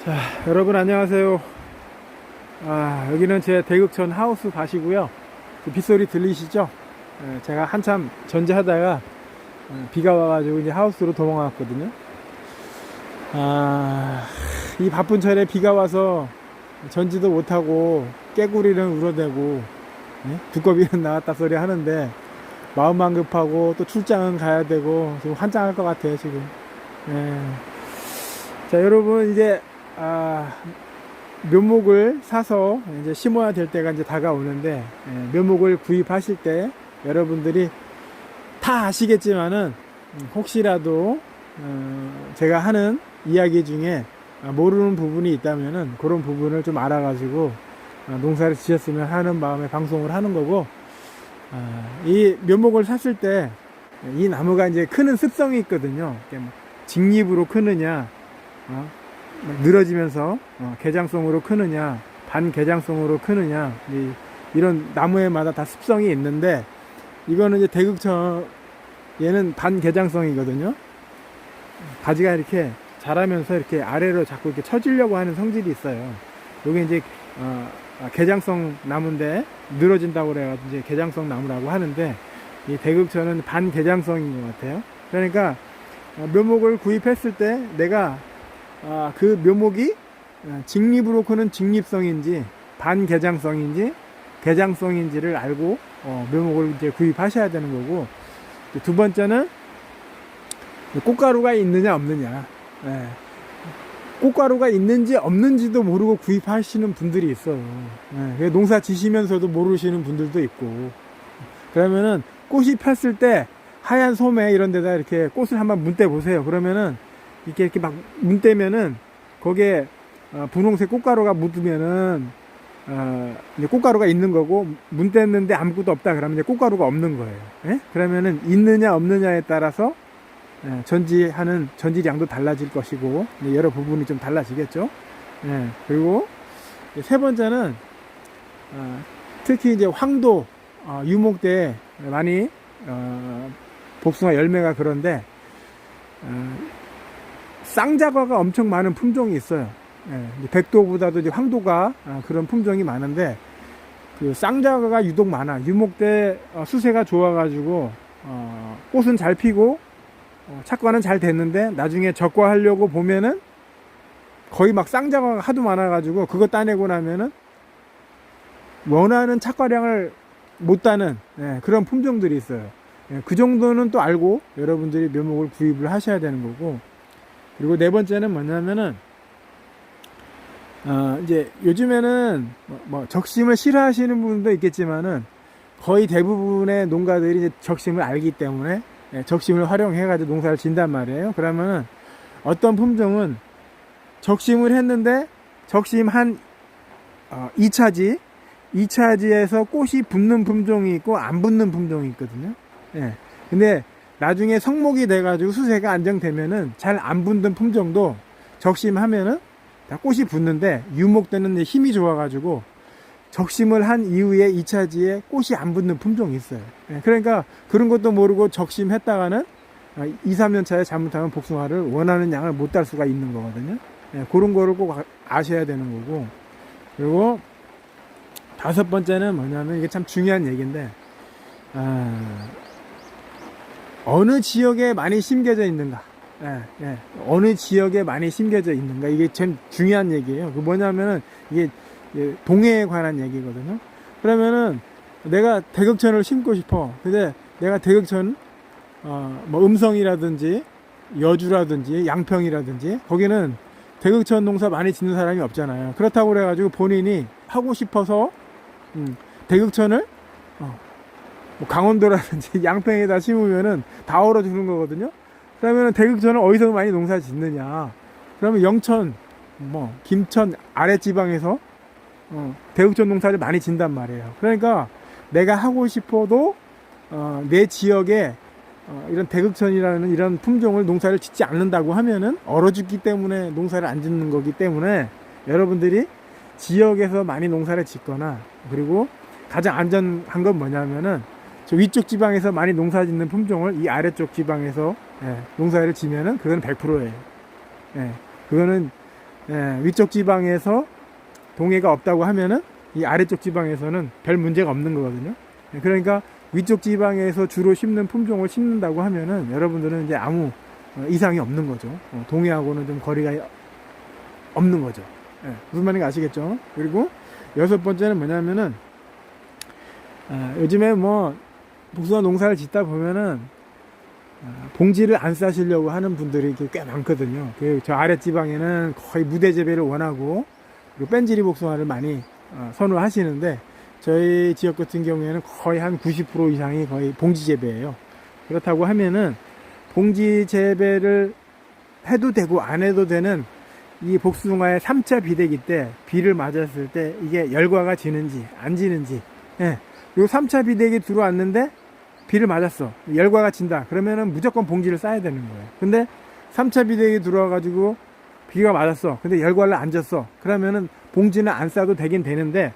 자, 여러분 안녕하세요. 여기는 제 대극천 하우스 밭이고요. 그 빗소리 들리시죠? 제가 한참 전지하다가 비가 와가지고 이제 하우스로 도망왔거든요. 이 바쁜 철에 비가 와서 전지도 못하고 깨구리는 울어대고 두꺼비는 나왔다 소리 하는데 마음만 급하고 또 출장은 가야 되고 지금 환장할 것 같아요 지금. 자, 여러분 이제 묘목을 사서 이제 심어야 될 때가 이제 다가오는데, 묘목을 구입하실 때 여러분들이 다 아시겠지만은 혹시라도 제가 하는 이야기 중에 모르는 부분이 있다면은 그런 부분을 좀 알아가지고 농사를 지었으면 하는 마음에 방송을 하는 거고, 이 묘목을 샀을 때 이 나무가 이제 크는 습성이 있거든요. 직립으로 크느냐, 늘어지면서 개장성으로 크느냐, 반개장성으로 크느냐, 이런 나무에마다 다 습성이 있는데, 이거는 이제 대극천 얘는 반개장성이거든요. 가지가 이렇게 자라면서 이렇게 아래로 자꾸 이렇게 처지려고 하는 성질이 있어요. 요게 이제 개장성 나무인데 늘어진다고 그래가지고 이제 개장성 나무라고 하는데, 이 대극천은 반개장성인 것 같아요. 그러니까 묘목을 구입했을 때 내가 그 묘목이 직립으로 크는 직립성인지 반개장성인지 개장성인지를 알고 묘목을 이제 구입하셔야 되는 거고, 두 번째는 꽃가루가 있느냐 없느냐. 꽃가루가 있는지 없는지도 모르고 구입하시는 분들이 있어요. 농사 지시면서도 모르시는 분들도 있고, 그러면은 꽃이 폈을 때 하얀 소매 이런 데다 이렇게 꽃을 한번 문대 보세요. 그러면은 이렇게 막 문대면은 거기에 분홍색 꽃가루가 묻으면은 이제 꽃가루가 있는 거고, 문댔는데 아무것도 없다 그러면 이제 꽃가루가 없는 거예요. 그러면은 있느냐 없느냐에 따라서 전지하는 전지량도 달라질 것이고, 여러 부분이 좀 달라지겠죠. 그리고 세 번째는 특히 이제 황도 유목 때 많이 복숭아 열매가 그런데 쌍자과가 엄청 많은 품종이 있어요. 백도보다도 이제 황도가 그런 품종이 많은데, 그 쌍자과가 유독 많아. 유목 때 수세가 좋아가지고 꽃은 잘 피고 착과는 잘 됐는데, 나중에 적과하려고 보면은 거의 막 쌍자과가 하도 많아가지고 그거 따내고 나면은 원하는 착과량을 못 따는 그런 품종들이 있어요. 그 정도는 또 알고 여러분들이 묘목을 구입을 하셔야 되는 거고, 그리고 네 번째는 뭐냐면은 이제 요즘에는 뭐 적심을 싫어하시는 분도 있겠지만은 거의 대부분의 농가들이 이제 적심을 알기 때문에 적심을 활용해 가지고 농사를 진단 말이에요. 그러면은 어떤 품종은 적심을 했는데 적심 한 2차지에서 꽃이 붙는 품종이 있고 안 붙는 품종이 있거든요. 근데 나중에 성목이 돼가지고 수세가 안정되면은 잘 안 붙는 품종도 적심하면은 다 꽃이 붙는데, 유목 때는 힘이 좋아가지고 적심을 한 이후에 2차지에 꽃이 안 붙는 품종이 있어요. 그러니까 그런 것도 모르고 적심했다가는 2, 3년 차에 잘못하면 복숭아를 원하는 양을 못 딸 수가 있는 거거든요. 그런 거를 꼭 아셔야 되는 거고, 그리고 다섯 번째는 뭐냐면, 이게 참 중요한 얘기인데, 어느 지역에 많이 심겨져 있는가, 어느 지역에 많이 심겨져 있는가, 이게 참 중요한 얘기예요. 그 뭐냐면은 이게 동해에 관한 얘기거든요. 그러면은 내가 대극천을 심고 싶어. 근데 내가 대극천 뭐 음성이라든지 여주라든지 양평이라든지 거기는 대극천 농사 많이 짓는 사람이 없잖아요. 그렇다고 그래가지고 본인이 하고 싶어서 대극천을 뭐 강원도라든지 양평에다 심으면은 다 얼어 죽는 거거든요. 그러면은 대극천을 어디서 많이 농사 짓느냐? 그러면 영천, 뭐 김천 아랫지방에서 대극천 농사를 많이 짓단 말이에요. 그러니까 내가 하고 싶어도 내 지역에 이런 대극천이라는 이런 품종을 농사를 짓지 않는다고 하면은 얼어 죽기 때문에 농사를 안 짓는 거기 때문에, 여러분들이 지역에서 많이 농사를 짓거나, 그리고 가장 안전한 건 뭐냐면은 저 위쪽 지방에서 많이 농사 짓는 품종을 이 아래쪽 지방에서 농사를 지면은 그건 100%예요. 그거는 위쪽 지방에서 동해가 없다고 하면은 이 아래쪽 지방에서는 별 문제가 없는 거거든요. 그러니까 위쪽 지방에서 주로 심는 품종을 심는다고 하면은 여러분들은 이제 아무 이상이 없는 거죠. 동해하고는 좀 거리가 없는 거죠. 무슨 말인지 아시겠죠? 그리고 여섯 번째는 뭐냐면은 요즘에 뭐 복숭아 농사를 짓다 보면은 봉지를 안 싸시려고 하는 분들이 꽤 많거든요. 저 아랫지방에는 거의 무대 재배를 원하고 그리고 뺀지리 복숭아를 많이 선호하시는데 저희 지역 같은 경우에는 거의 한 90% 이상이 거의 봉지 재배예요. 그렇다고 하면은 봉지 재배를 해도 되고 안 해도 되는 이 복숭아의 3차 비대기 때 비를 맞았을 때 이게 열과가 지는지 안 지는지 요 3차 비대기 들어왔는데 비를 맞았어. 열과가 진다. 그러면은 무조건 봉지를 싸야 되는 거예요. 근데 3차 비대기 들어와가지고 비가 맞았어. 근데 열과를 안 졌어. 그러면은 봉지는 안 싸도 되긴 되는데,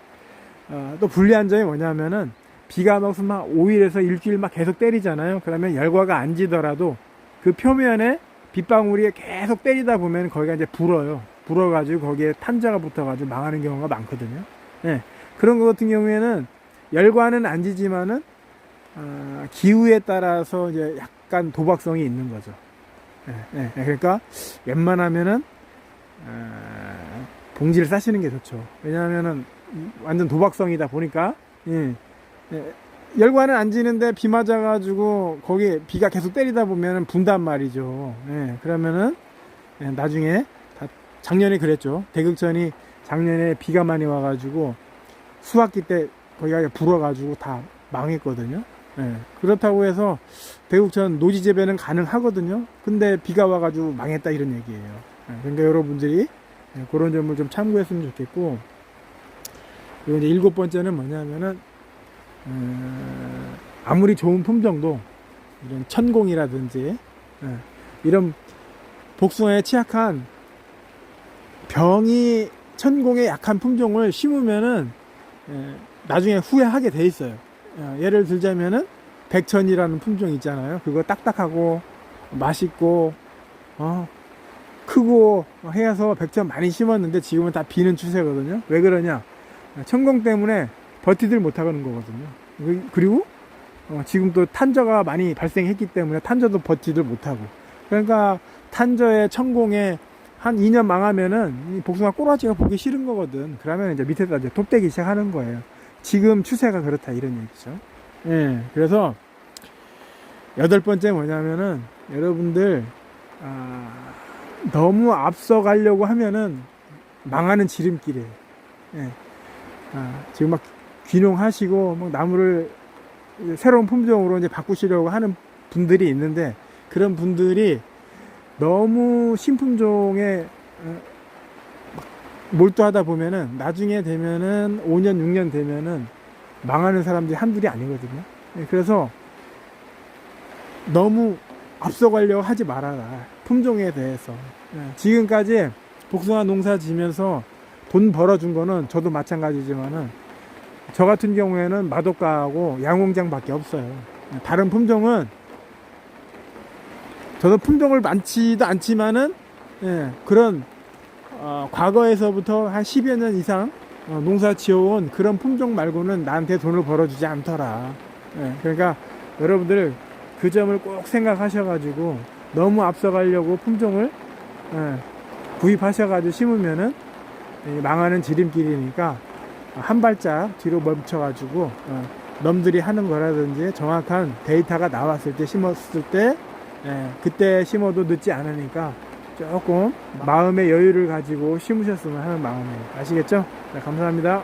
또 불리한 점이 뭐냐면은 비가 막 5일에서 일주일 막 계속 때리잖아요. 그러면 열과가 안 지더라도 그 표면에 빗방울이 계속 때리다 보면 거기가 이제 불어요. 불어가지고 거기에 탄저가 붙어가지고 망하는 경우가 많거든요. 그런 것 같은 경우에는 열과는 안 지지만은 기후에 따라서 이제 약간 도박성이 있는 거죠. 그러니까 웬만하면은 봉지를 싸시는 게 좋죠. 왜냐하면은 완전 도박성이다 보니까 열과는 안 지는데 비 맞아가지고 거기에 비가 계속 때리다 보면은 분단 말이죠. 그러면은 나중에 다 작년에 그랬죠. 대극천이 작년에 비가 많이 와가지고 수확기 때 거기가 불어가지고 다 망했거든요. 그렇다고 해서 대국천 노지 재배는 가능하거든요. 근데 비가 와가지고 망했다 이런 얘기예요. 그러니까 여러분들이 그런 점을 좀 참고했으면 좋겠고, 그리고 이제 일곱 번째는 뭐냐면은 아무리 좋은 품종도 이런 천공이라든지 이런 복숭아에 취약한 병이 천공에 약한 품종을 심으면은 나중에 후회하게 돼 있어요. 예를 들자면은 백천이라는 품종 있잖아요. 그거 딱딱하고 맛있고 크고 해서 백천 많이 심었는데 지금은 다 비는 추세거든요. 왜 그러냐? 천공 때문에 버티들 못하는 거거든요. 그리고 지금 또 탄저가 많이 발생했기 때문에 탄저도 버티들 못하고, 그러니까 탄저에 천공에 한 2년 망하면은 이 복숭아 꼬라지가 보기 싫은 거거든. 그러면 이제 밑에다 이제 톱대기 시작하는 거예요. 지금 추세가 그렇다 이런 얘기죠. 그래서 여덟 번째 뭐냐면은 여러분들 너무 앞서가려고 하면은 망하는 지름길이에요. 지금 막 귀농하시고 막 나무를 새로운 품종으로 이제 바꾸시려고 하는 분들이 있는데, 그런 분들이 너무 신품종에 몰두하다 보면은 나중에 되면은 5년 6년 되면은 망하는 사람들이 한둘이 아니거든요. 그래서 너무 앞서가려고 하지 말아라, 품종에 대해서. 지금까지 복숭아 농사 지면서 돈 벌어준 거는 저도 마찬가지지만은 저 같은 경우에는 마독가하고 양홍장 밖에 없어요. 다른 품종은 저도 품종을 많지도 않지만은 그런 과거에서부터 한 10여 년 이상 농사 지어온 그런 품종 말고는 나한테 돈을 벌어주지 않더라. 그러니까 여러분들 그 점을 꼭 생각하셔가지고 너무 앞서가려고 품종을 구입하셔가지고 심으면은 망하는 지름길이니까 한 발짝 뒤로 멈춰가지고 넘들이 하는 거라든지 정확한 데이터가 나왔을 때 심었을 때 그때 심어도 늦지 않으니까 조금 마음의 여유를 가지고 심으셨으면 하는 마음이에요. 아시겠죠? 네, 감사합니다.